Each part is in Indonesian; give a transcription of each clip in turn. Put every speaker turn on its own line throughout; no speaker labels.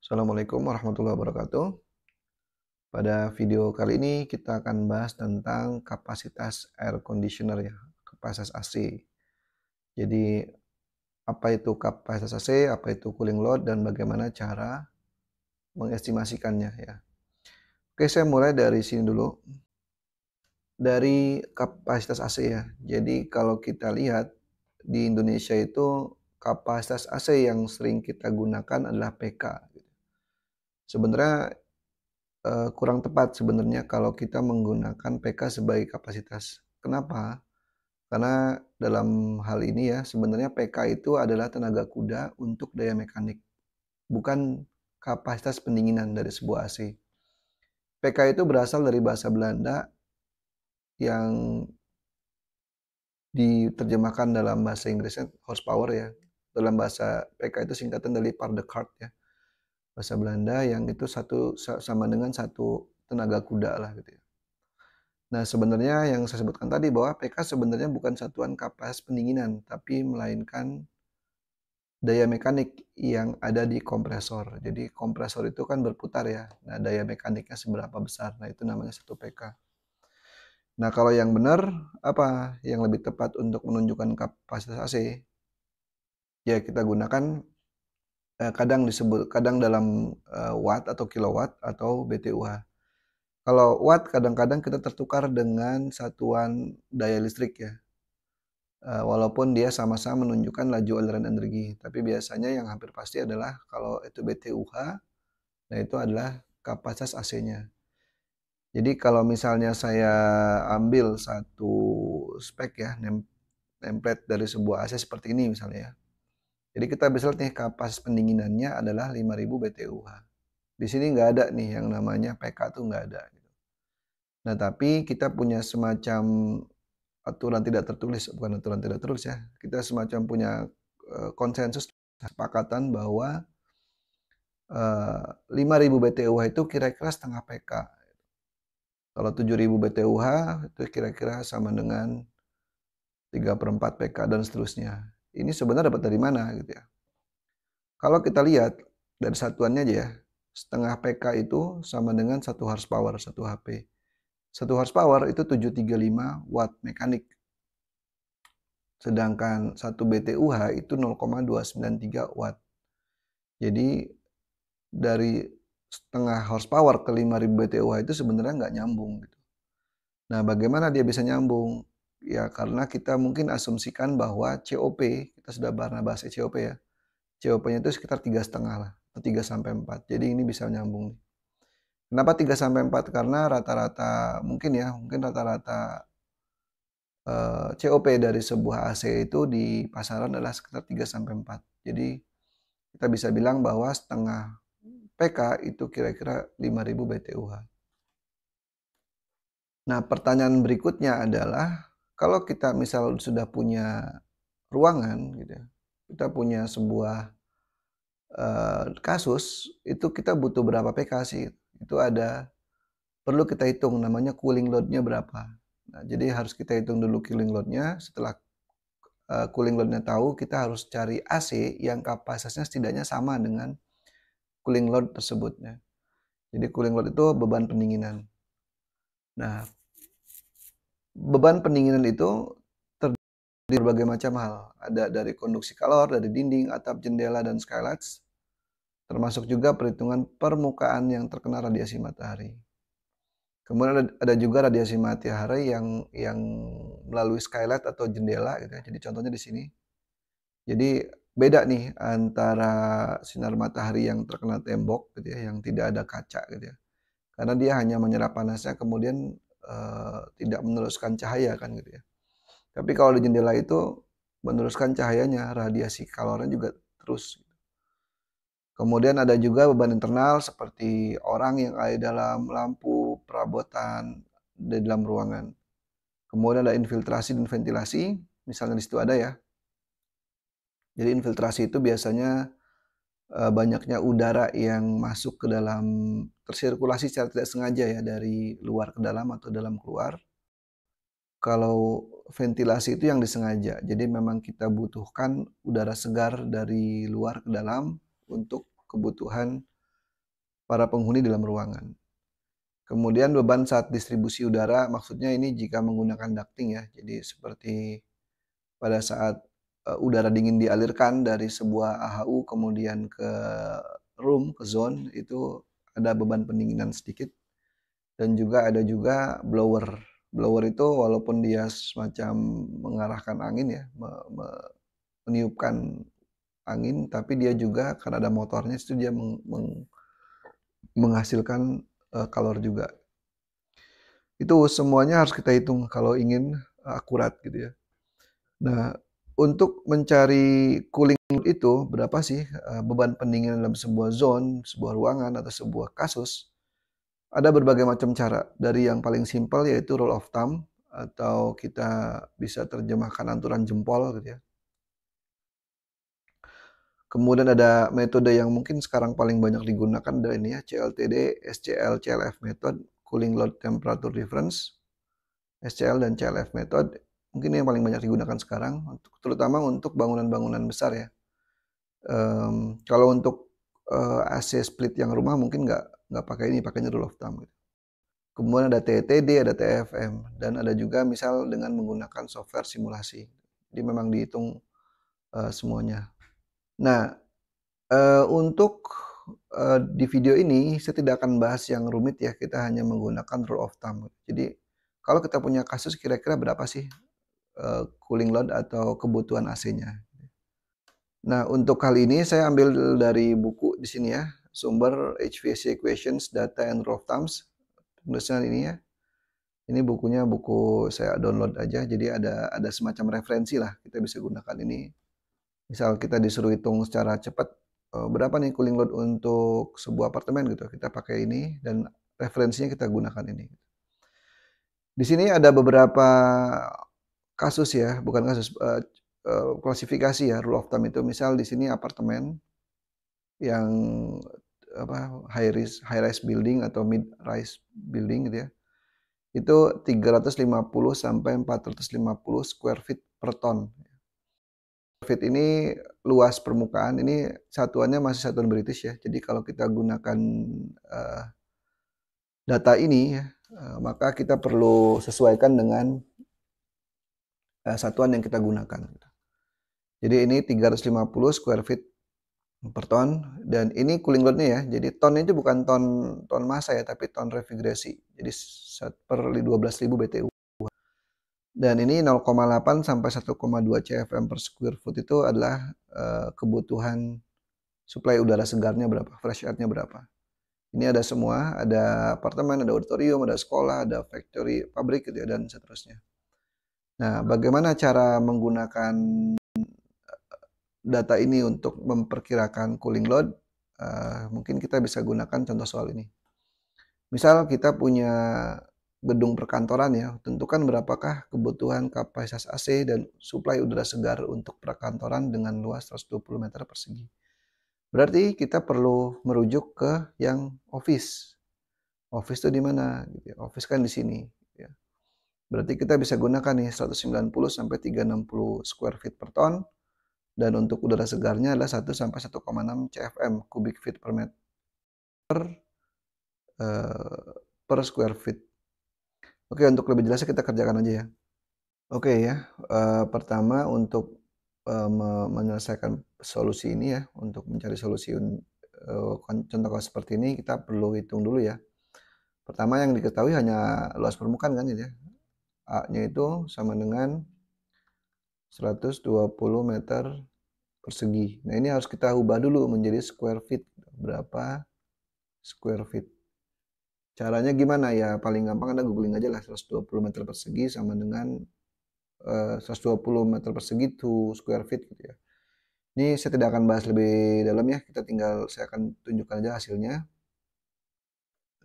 Assalamualaikum warahmatullahi wabarakatuh. Pada video kali ini kita akan bahas tentang kapasitas air conditioner ya, kapasitas AC. Jadi apa itu kapasitas AC, apa itu cooling load, dan bagaimana cara mengestimasikannya ya. Oke, saya mulai dari sini dulu, dari kapasitas AC ya. Jadi kalau kita lihat di Indonesia itu kapasitas AC yang sering kita gunakan adalah PK. Sebenarnya kurang tepat sebenarnya kalau kita menggunakan PK sebagai kapasitas. Kenapa? Karena dalam hal ini ya, sebenarnya PK itu adalah tenaga kuda untuk daya mekanik, bukan kapasitas pendinginan dari sebuah AC. PK itu berasal dari bahasa Belanda yang diterjemahkan dalam bahasa Inggrisnya horsepower ya. Dalam bahasa PK itu singkatan dari part the cart ya. Bahasa Belanda yang itu sama dengan satu tenaga kuda lah gitu ya. Nah, sebenarnya yang saya sebutkan tadi bahwa PK sebenarnya bukan satuan kapasitas pendinginan, tapi melainkan daya mekanik yang ada di kompresor. Jadi kompresor itu kan berputar ya. Nah, daya mekaniknya seberapa besar. Nah, itu namanya 1 PK. Nah, kalau yang benar apa yang lebih tepat untuk menunjukkan kapasitas AC? Ya, kita gunakan kadang dalam watt atau kilowatt atau BTUH. Kalau watt kadang-kadang kita tertukar dengan satuan daya listrik ya. Walaupun dia sama-sama menunjukkan laju aliran energi, tapi biasanya yang hampir pasti adalah kalau itu BTUH, nah itu adalah kapasitas AC-nya. Jadi kalau misalnya saya ambil satu spek ya, template dari sebuah AC seperti ini misalnya ya. Jadi kita bisa lihat nih kapasitas pendinginannya adalah 5000 BTUH. Di sini nggak ada nih yang namanya PK tuh nggak ada gitu. Nah, tapi kita punya semacam aturan tidak tertulis, bukan aturan tidak tertulis ya, kita semacam punya, konsensus, kesepakatan bahwa, 5000 BTUH itu kira-kira setengah PK. Kalau 7000 BTUH itu kira-kira sama dengan 3/4 PK dan seterusnya. Ini sebenarnya dapat dari mana gitu ya. Kalau kita lihat dari satuannya aja ya, setengah PK itu sama dengan 1 horsepower, 1 HP. 1 horsepower itu 735 watt mekanik. Sedangkan 1 BTUH itu 0,293 watt. Jadi dari setengah horsepower ke 5000 BTUH itu sebenarnya nggak nyambung gitu. Nah, bagaimana dia bisa nyambung? Ya karena kita mungkin asumsikan bahwa COP, kita sudah pernah bahas COP ya. COP-nya itu sekitar 3,5 lah, atau 3 sampai 4. Jadi ini bisa nyambung. Kenapa 3 sampai 4? Karena rata-rata mungkin ya, mungkin rata-rata COP dari sebuah AC itu di pasaran adalah sekitar 3 sampai 4. Jadi kita bisa bilang bahwa setengah PK itu kira-kira 5000 BTUH. Nah, pertanyaan berikutnya adalah kalau kita misal sudah punya ruangan gitu ya, kita punya sebuah, kasus, itu kita butuh berapa PK sih? Itu perlu kita hitung namanya cooling load-nya berapa. Nah, jadi harus kita hitung dulu cooling load-nya, setelah, cooling load-nya tahu, kita harus cari AC yang kapasitasnya setidaknya sama dengan cooling load tersebut ya. Jadi cooling load itu beban pendinginan. Nah, beban pendinginan itu terdiri dari berbagai macam hal. Ada dari konduksi kalor, dari dinding, atap, jendela, dan skylights, termasuk juga perhitungan permukaan yang terkena radiasi matahari. Kemudian ada juga radiasi matahari yang melalui skylight atau jendela gitu ya. Jadi contohnya di sini. Jadi beda nih antara sinar matahari yang terkena tembok gitu ya, yang tidak ada kaca gitu ya. Karena dia hanya menyerap panasnya kemudian, tidak meneruskan cahaya kan gitu ya. Tapi kalau di jendela itu meneruskan cahayanya, radiasi kalornya juga terus. Kemudian ada juga beban internal seperti orang yang ada di dalam, lampu, perabotan di dalam ruangan. Kemudian ada infiltrasi dan ventilasi, misalnya di situ ada ya. Jadi infiltrasi itu biasanya, banyaknya udara yang masuk ke dalam, tersirkulasi secara tidak sengaja ya dari luar ke dalam atau dalam keluar. Kalau ventilasi itu yang disengaja. Jadi memang kita butuhkan udara segar dari luar ke dalam untuk kebutuhan, para penghuni dalam ruangan. Kemudian beban saat distribusi udara, maksudnya ini jika menggunakan ducting ya. Jadi seperti pada saat udara dingin dialirkan dari sebuah AHU kemudian ke room, ke zone, itu ada beban pendinginan sedikit. Dan juga ada juga blower. Blower itu walaupun dia semacam mengarahkan angin ya, meniupkan angin, tapi dia juga karena ada motornya itu dia menghasilkan kalor juga. Itu semuanya harus kita hitung kalau ingin akurat gitu ya. Nah, untuk mencari cooling load itu berapa sih beban pendinginan dalam sebuah zone, sebuah ruangan atau sebuah kasus? Ada berbagai macam cara, dari yang paling simpel yaitu rule of thumb atau kita bisa terjemahkan aturan jempol gitu ya. Kemudian ada metode yang mungkin sekarang paling banyak digunakan adalah ini ya, CLTD, SCL, CLF method, cooling load temperature difference, SCL dan CLF method. Mungkin yang paling banyak digunakan sekarang, terutama untuk bangunan-bangunan besar ya. Kalau untuk AC split yang rumah mungkin nggak pakai ini, pakainya rule of thumb gitu. Kemudian ada TTD, ada TFM, dan ada juga misal dengan menggunakan software simulasi. Jadi memang dihitung semuanya. Nah, untuk di video ini saya tidak akan bahas yang rumit ya, kita hanya menggunakan rule of thumb. Jadi kalau kita punya kasus kira-kira berapa sih cooling load atau kebutuhan AC-nya. Nah, untuk kali ini saya ambil dari buku di sini ya, sumber HVAC Equations, Data and Rule of Thumbs. Tulisan ini ya. Ini bukunya buku saya download aja, jadi ada semacam referensi lah, kita bisa gunakan ini. Misal kita disuruh hitung secara cepat, berapa nih cooling load untuk sebuah apartemen gitu, kita pakai ini dan referensinya kita gunakan ini. Di sini ada beberapa kasus ya, bukan kasus, klasifikasi ya, rule of thumb itu. Misal di sini apartemen yang high rise building atau mid rise building gitu ya. Itu 350 sampai 450 square feet per ton. Feet ini luas permukaan, ini satuannya masih satuan British ya. Jadi kalau kita gunakan data ini ya, maka kita perlu sesuaikan dengan satuan yang kita gunakan. Jadi ini 350 square feet per ton, dan ini cooling load-nya ya. Jadi tonnya itu bukan ton massa ya, tapi ton refrigerasi. Jadi per 12.000 BTU. Dan ini 0,8 sampai 1,2 CFM per square foot itu adalah kebutuhan suplai udara segarnya berapa, fresh air-nya berapa. Ini ada semua, ada apartemen, ada auditorium, ada sekolah, ada factory, pabrik gitu ya, dan seterusnya. Nah, bagaimana cara menggunakan data ini untuk memperkirakan cooling load? Mungkin kita bisa gunakan contoh soal ini. Misal kita punya gedung perkantoran ya, tentukan berapakah kebutuhan kapasitas AC dan suplai udara segar untuk perkantoran dengan luas 120 meter persegi. Berarti kita perlu merujuk ke yang office. Office itu di mana? Office kan di sini. Ya. Berarti kita bisa gunakan nih 190 sampai 360 square feet per ton. Dan untuk udara segarnya adalah 1 sampai 1,6 CFM cubic feet per meter per square feet. Oke, untuk lebih jelasnya kita kerjakan aja ya. Oke ya, pertama untuk menyelesaikan solusi ini ya, untuk mencari solusi contoh kasus seperti ini, kita perlu hitung dulu ya. Pertama yang diketahui hanya luas permukaan kan gitu ya. A-nya itu sama dengan 120 meter persegi. Nah, ini harus kita ubah dulu menjadi square feet. Berapa square feet? Caranya gimana ya? Paling gampang Anda googling aja lah, 120 meter persegi sama dengan 120 meter persegi to square feet gitu ya. Ini saya tidak akan bahas lebih dalam ya, saya akan tunjukkan aja hasilnya.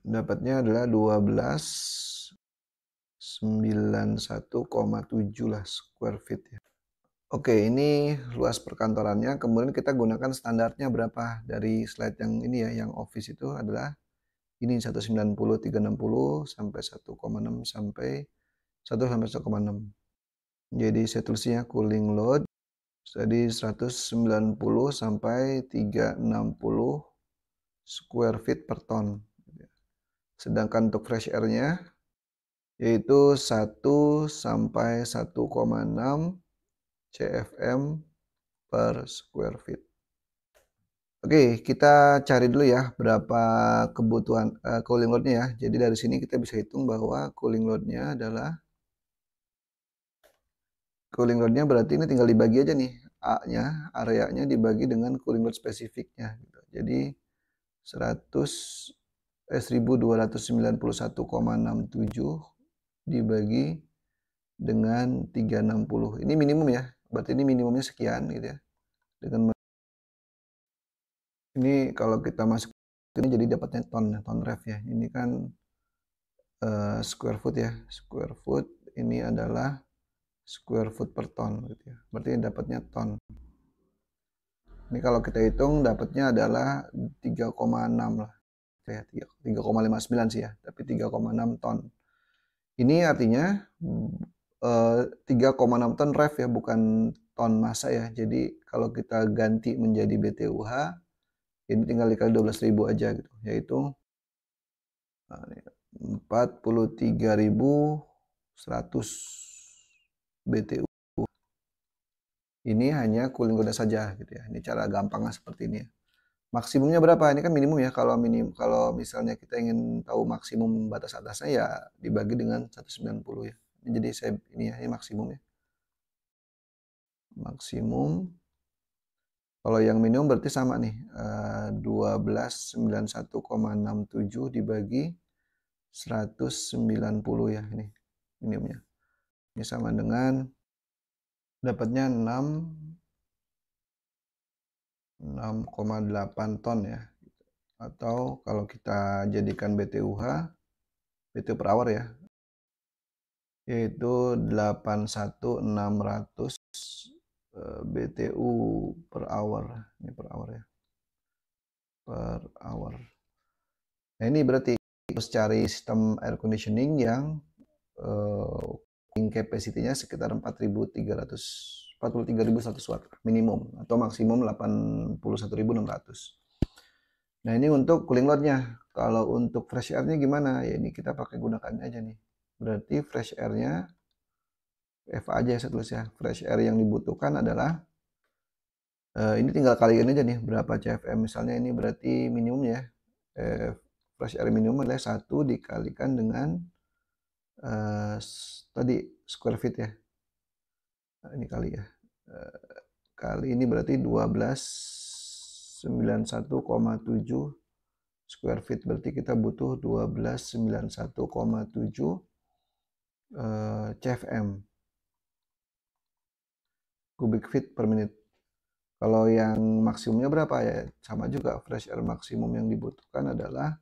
Dapatnya adalah 1291,7 lah square feet ya. Oke, ini luas perkantorannya, kemudian kita gunakan standarnya berapa dari slide yang ini ya, yang office itu adalah ini 190, 360 sampai 1,6 sampai 1 sampai 1,6. Jadi saya tulisnya cooling load jadi 190 sampai 360 square feet per ton. Sedangkan untuk fresh air-nya yaitu 1 sampai 1,6 CFM per square feet. Oke, kita cari dulu ya berapa kebutuhan cooling load-nya ya. Jadi dari sini kita bisa hitung bahwa cooling load-nya adalah cooling load-nya berarti ini tinggal dibagi aja nih A-nya, areanya dibagi dengan cooling load spesifiknya gitu. Jadi 1291,67 dibagi dengan 360. Ini minimum ya. Berarti ini minimumnya sekian gitu ya. Dengan ini kalau kita masuk ini jadi dapatnya ton ref ya. Ini kan square foot ya. Square foot ini adalah square foot per ton gitu ya. Berarti dapatnya ton. Ini kalau kita hitung dapatnya adalah 3,6 lah. Ya, 3,59 sih ya, tapi 3,6 ton. Ini artinya 3,6 ton ref ya, bukan ton massa ya. Jadi kalau kita ganti menjadi BTUH, ini tinggal dikali 12.000 aja gitu, yaitu 43.100 BTU. Ini hanya cooling load saja gitu ya. Ini cara gampangnya seperti ini ya. Maksimumnya berapa? Ini kan minimum ya. Kalau misalnya kita ingin tahu maksimum batas atasnya ya dibagi dengan 190 ya. Jadi ini ya, ini maksimum ya. Maksimum. Kalau yang minimum berarti sama nih. 1291,67 dibagi 190 ya, ini minimumnya. Ini sama dengan dapatnya 6,8 ton ya. Atau kalau kita jadikan BTUH, BTU per hour ya, yaitu 81.600 BTU per hour. Ini per hour ya. Per hour. Nah ini berarti harus cari sistem air conditioning yang cooling capacity-nya sekitar 43.100 watt minimum atau maksimum 81.600. Nah ini untuk cooling load-nya. Kalau untuk fresh air-nya gimana? Ya ini kita pakai gunakan aja nih. Berarti fresh air-nya FA aja saya tulis ya. Fresh air yang dibutuhkan adalah ini tinggal kaliin aja nih berapa CFM. Misalnya ini berarti minimum ya. Fresh air minimum adalah 1 dikalikan dengan tadi square feet ya. Nah, ini kali ya. Kali ini berarti 1291,7 square feet. Berarti kita butuh 1291,7 CFM cubic feet per menit. Kalau yang maksimumnya berapa ya? Sama juga, fresh air maksimum yang dibutuhkan adalah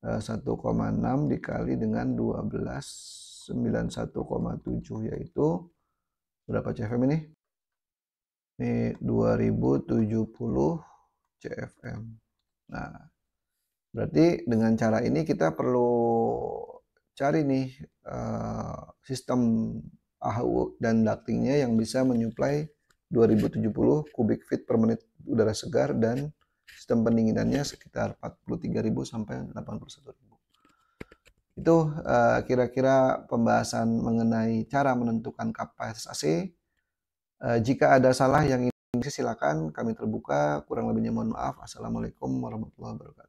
1,6 dikali dengan 1291,7 yaitu berapa CFM ini? Ini 2070 CFM. Nah, berarti dengan cara ini kita perlu cari nih sistem AHU dan ductingnya yang bisa menyuplai 2070 kubik feet per menit udara segar dan sistem pendinginannya sekitar 43.000 sampai 81.000. Itu kira-kira pembahasan mengenai cara menentukan kapasitas AC. Jika ada salah yang ingin silakan, kami terbuka. Kurang lebihnya mohon maaf. Assalamualaikum warahmatullahi wabarakatuh.